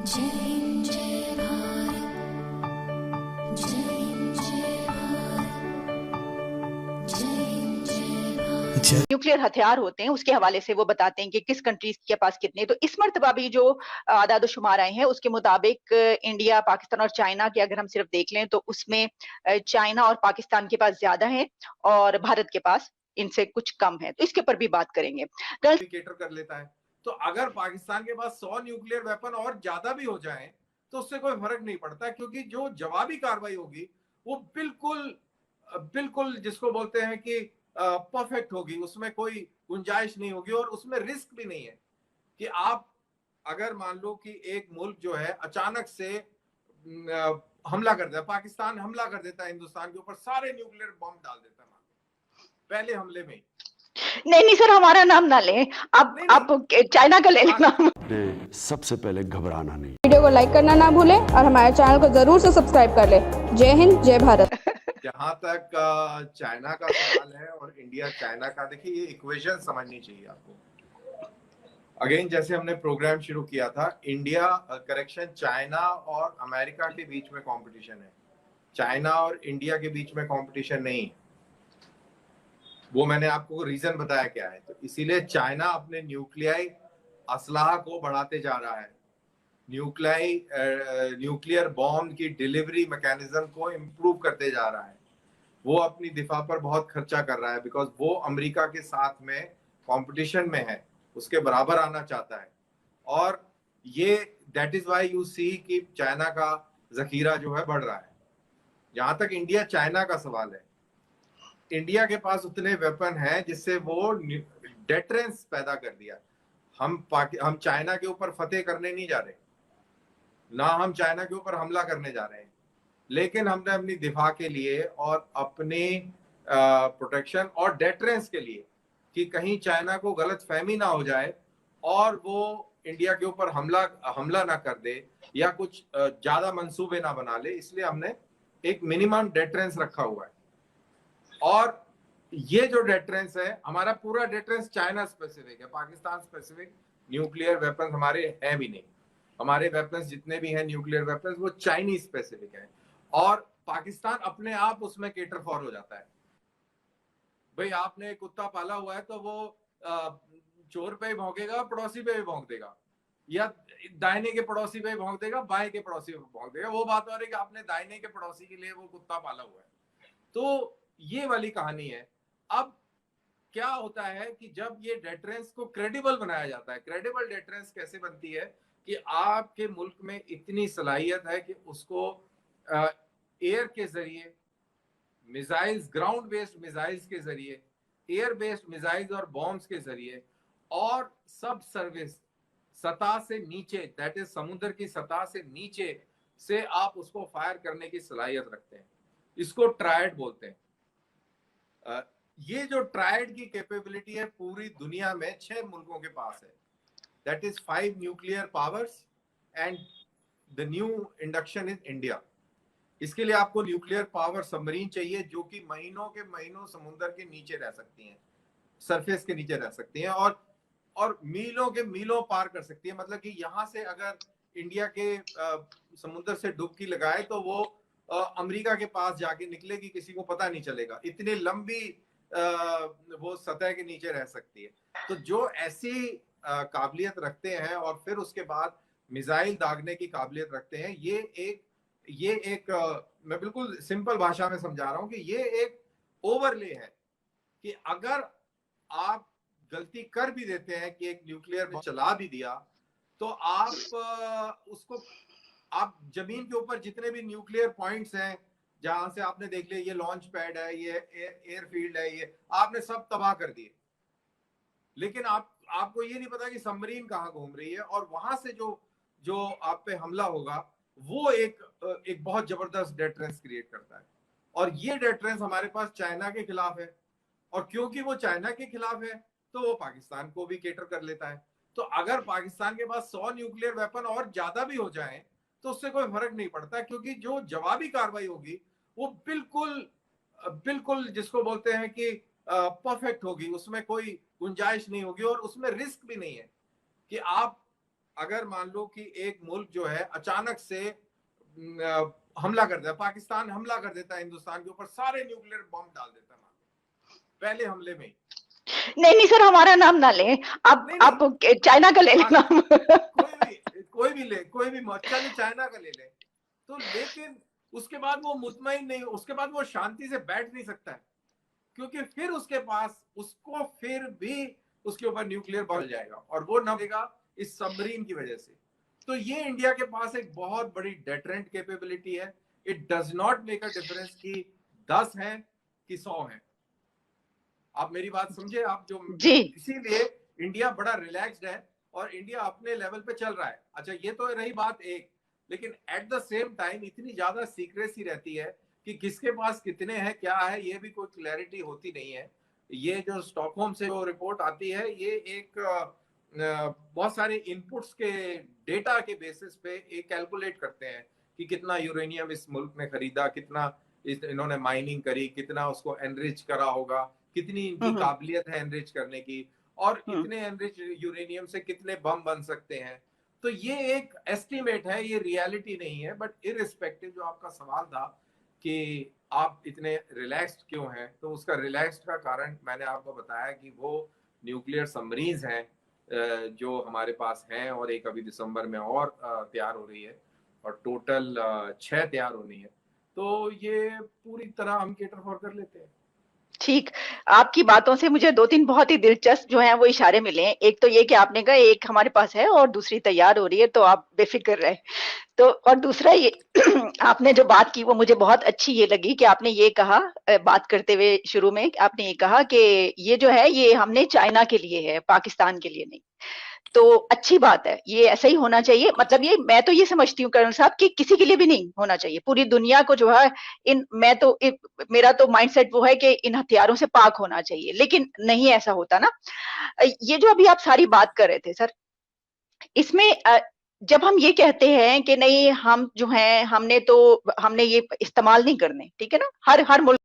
जय हिंद जय भारत, जय हिंद जय भारत, जय हिंद जय भारत। न्यूक्लियर हथियार होते हैं, उसके हवाले से वो बताते हैं कि किस कंट्रीज के पास कितने। तो इस मर्तबा भी जो आदाद शुमार आए हैं उसके मुताबिक इंडिया, पाकिस्तान और चाइना की अगर हम सिर्फ देख लें तो उसमें चाइना और पाकिस्तान के पास ज्यादा है और भारत के पास इनसे कुछ कम है। तो इसके ऊपर भी बात करेंगे। केटर कर लेता है। तो अगर पाकिस्तान के पास 100 न्यूक्लियर वेपन और ज्यादा भी हो जाएं तो उससे कोई फर्क नहीं पड़ता, क्योंकि जो जवाबी कार्रवाई होगी वो बिल्कुल बिल्कुल जिसको बोलते हैं कि परफेक्ट होगी, उसमें कोई गुंजाइश नहीं होगी और उसमें रिस्क भी नहीं है कि आप अगर मान लो कि एक मुल्क जो है अचानक से हमला कर देता, पाकिस्तान हमला कर देता है हिंदुस्तान के ऊपर, सारे न्यूक्लियर बम डाल देता है पहले हमले में। नहीं सर, हमारा नाम ना लें आप। नहीं, आप चाइना का ले लेना। सबसे पहले घबराना नहीं। वीडियो को लाइक करना ना भूलें और हमारे चैनल को जरूर से सब्सक्राइब कर लें। जय हिंद जय भारत। जहां तक चाइना का सवाल है और इंडिया चाइना का, देखिए ये इक्वेशन समझनी चाहिए आपको। अगेन जैसे हमने प्रोग्राम शुरू किया था, इंडिया करेक्शन चाइना और अमेरिका के बीच में कंपटीशन है, चाइना और इंडिया के बीच में कंपटीशन नहीं। वो मैंने आपको रीजन बताया क्या है। तो इसीलिए चाइना अपने न्यूक्लियाई असलाह को बढ़ाते जा रहा है, न्यूक्लियर बॉम्ब की डिलीवरी मैकेनिज्म को इम्प्रूव करते जा रहा है। वो अपनी दिफा पर बहुत खर्चा कर रहा है, बिकॉज वो अमेरिका के साथ में कंपटीशन में है, उसके बराबर आना चाहता है। और ये that is why you see कि चाइना का जखीरा जो है बढ़ रहा है। जहां तक इंडिया चाइना का सवाल है, इंडिया के पास उतने वेपन हैं जिससे वो डेटरेंस पैदा कर दिया। हम चाइना के ऊपर फतेह करने नहीं जा रहे, ना हम चाइना के ऊपर हमला करने जा रहे हैं, लेकिन हमने अपनी दिफा के लिए और अपने प्रोटेक्शन और डेटरेंस के लिए कि कहीं चाइना को गलत फहमी ना हो जाए और वो इंडिया के ऊपर हमला ना कर दे या कुछ ज्यादा मंसूबे ना बना ले, इसलिए हमने एक मिनिमम डेटरेंस रखा हुआ है। और ये जो डेटरेंस है, हमारा पूरा डेटरेंस चाइना स्पेसिफिक है, पाकिस्तान स्पेसिफिक न्यूक्लियर वेपन्स हमारे हैं भी नहीं। हमारे वेपन्स जितने भी हैं न्यूक्लियर वेपन्स वो चाइनीज स्पेसिफिक है, और पाकिस्तान अपने आप उसमें केटर फॉर हो जाता है। भाई आपने एक कुत्ता पाला हुआ है तो वो चोर पे ही भौंकेगा, पड़ोसी पे भी भौंक देगा, या दाहिने के पड़ोसी पे भौंक देगा, बाएं के पड़ोसी पे भौंक देगा। वो बात हो रही है कि आपने दाहिने के पड़ोसी के लिए वो कुत्ता पाला हुआ है। तो ये वाली कहानी है। अब क्या होता है कि जब ये डेटरेंस को क्रेडिबल बनाया जाता है, क्रेडिबल डेटरेंस कैसे बनती है कि आपके मुल्क में इतनी सलाहियत है कि उसको एयर के जरिए मिसाइल्स, ग्राउंड बेस्ड मिसाइल्स के जरिए, एयर बेस्ड मिसाइल्स और बॉम्ब्स के जरिए, और सब सर्विस सतह से नीचे, दैट इज समुद्र की सतह से नीचे से आप उसको फायर करने की सलाहियत रखते हैं। इसको ट्रायड बोलते हैं। ये जो ट्रायड की कैपेबिलिटी है पूरी दुनिया में 6 मुल्कों के पास है, that is 5 nuclear powers, and the new induction is India. इसके लिए आपको न्यूक्लियर पावर सबमरीन चाहिए जो कि महीनों के महीनों समुद्र के नीचे रह सकती हैं, सरफेस के नीचे रह सकती हैं, और मीलों के मीलों पार कर सकती है। मतलब कि यहां से अगर इंडिया के समुद्र से डुबकी लगाए तो वो अमेरिका के पास जाके निकलेगी, किसी को पता नहीं चलेगा, इतनी लंबी वो सतह के नीचे रह सकती है। तो जो ऐसी काबिलियत रखते हैं और फिर उसके बाद मिसाइल दागने की काबिलियत रखते हैं, ये एक मैं बिल्कुल सिंपल भाषा में समझा रहा हूं कि ये एक ओवरले है कि अगर आप गलती कर भी देते हैं कि एक न्यूक्लियर बम चला भी दिया, तो आप उसको, आप जमीन के ऊपर जितने भी न्यूक्लियर पॉइंट्स हैं जहां से आपने देख लिया ये लॉन्च पैड है, ये एयरफील्ड है, ये आपने सब तबाह कर दिए, लेकिन आपको ये नहीं पता कि सबमरीन कहाँ घूम रही है, और वहां से जो आप पे हमला होगा वो एक बहुत जबरदस्त डेटरेंस क्रिएट करता है। और ये डेटरेंस हमारे पास चाइना के खिलाफ है, और क्योंकि वो चाइना के खिलाफ है तो वो पाकिस्तान को भी केटर कर लेता है। तो अगर पाकिस्तान के पास 100 न्यूक्लियर वेपन और ज्यादा भी हो जाएं तो उससे कोई फर्क नहीं पड़ता, क्योंकि जो जवाबी कार्रवाई होगी वो बिल्कुल बिल्कुल जिसको बोलते हैं कि परफेक्ट होगी, उसमें कोई गुंजाइश नहीं होगी और उसमें रिस्क भी नहीं है कि आप अगर मान लो कि एक मुल्क जो है अचानक से हमला कर देता, पाकिस्तान हमला कर देता है हिंदुस्तान के ऊपर, सारे न्यूक्लियर बम डाल देता है पहले हमले में ही। नहीं नहीं सर, हमारा नाम ना लें आप। नहीं, आप चाइना का ले लें नाम। कोई भी ले, कोई भी चलो चाइना का ले ले, तो लेकिन उसके बाद वो मुतमईन नहीं, उसके बाद वो शांति से बैठ नहीं सकता है, क्योंकि फिर उसके पास उसको फिर भी उसके ऊपर न्यूक्लियर बम जाएगा, और वो न देगा इस सबमरीन की वजह से। तो ये इंडिया के पास एक बहुत बड़ी डेटरेंट कैपेबिलिटी है। It does not make a difference कि 10 हैं कि 100 हैं। आप मेरी बात समझे, आप जो जी। इसीलिए इंडिया बड़ा रिलैक्स्ड है और इंडिया अपने लेवल पे चल रहा है। अच्छा, ये तो रही बात एक, लेकिन एट द सेम टाइम इतनी ज्यादा सीक्रेसी रहती है कि किसके पास कितने हैं, क्या है, ये भी कोई क्लैरिटी होती नहीं है। ये जो स्टॉकहोम से जो रिपोर्ट आती है, ये एक बहुत सारे इनपुट्स के डेटा के बेसिस पे एक कैलकुलेट करते हैं कि कितना यूरेनियम इस मुल्क ने खरीदा, कितना इन्होंने माइनिंग करी, कितना उसको एनरिच करा होगा, कितनी इनकी काबिलियत है एनरिच करने की, और इतने एनरिच यूरेनियम से कितने बम बन सकते हैं। तो ये एक एस्टिमेट है, ये रियलिटी नहीं है। बट इररिस्पेक्टिव, जो आपका सवाल था कि आप इतने रिलैक्स्ड क्यों हैं, तो उसका रिलैक्स्ड का कारण मैंने आपको बताया कि वो न्यूक्लियर सबमरीन्स हैं जो हमारे पास हैं, और एक अभी दिसंबर में और तैयार हो रही है, और टोटल 6 तैयार होनी है। तो ये पूरी तरह हम केटर फॉर कर लेते हैं। ठीक, आपकी बातों से मुझे 2-3 बहुत ही दिलचस्प जो हैं वो इशारे मिले हैं। एक तो ये कि आपने कहा एक हमारे पास है और दूसरी तैयार हो रही है, तो आप बेफिक्र रहें। तो और दूसरा ये आपने जो बात की वो मुझे बहुत अच्छी ये लगी कि आपने ये कहा बात करते हुए शुरू में आपने ये कहा कि ये जो है ये हमने चाइना के लिए है, पाकिस्तान के लिए नहीं। तो अच्छी बात है, ये ऐसा ही होना चाहिए। मतलब ये मैं तो ये समझती हूँ कर्नल साहब कि किसी के लिए भी नहीं होना चाहिए, पूरी दुनिया को जो है मेरा तो माइंडसेट वो है कि इन हथियारों से पाक होना चाहिए, लेकिन नहीं ऐसा होता ना। ये जो अभी आप सारी बात कर रहे थे सर, इसमें जब हम ये कहते हैं कि नहीं हम जो हैं हमने ये इस्तेमाल नहीं करने, ठीक है ना, हर मुल्क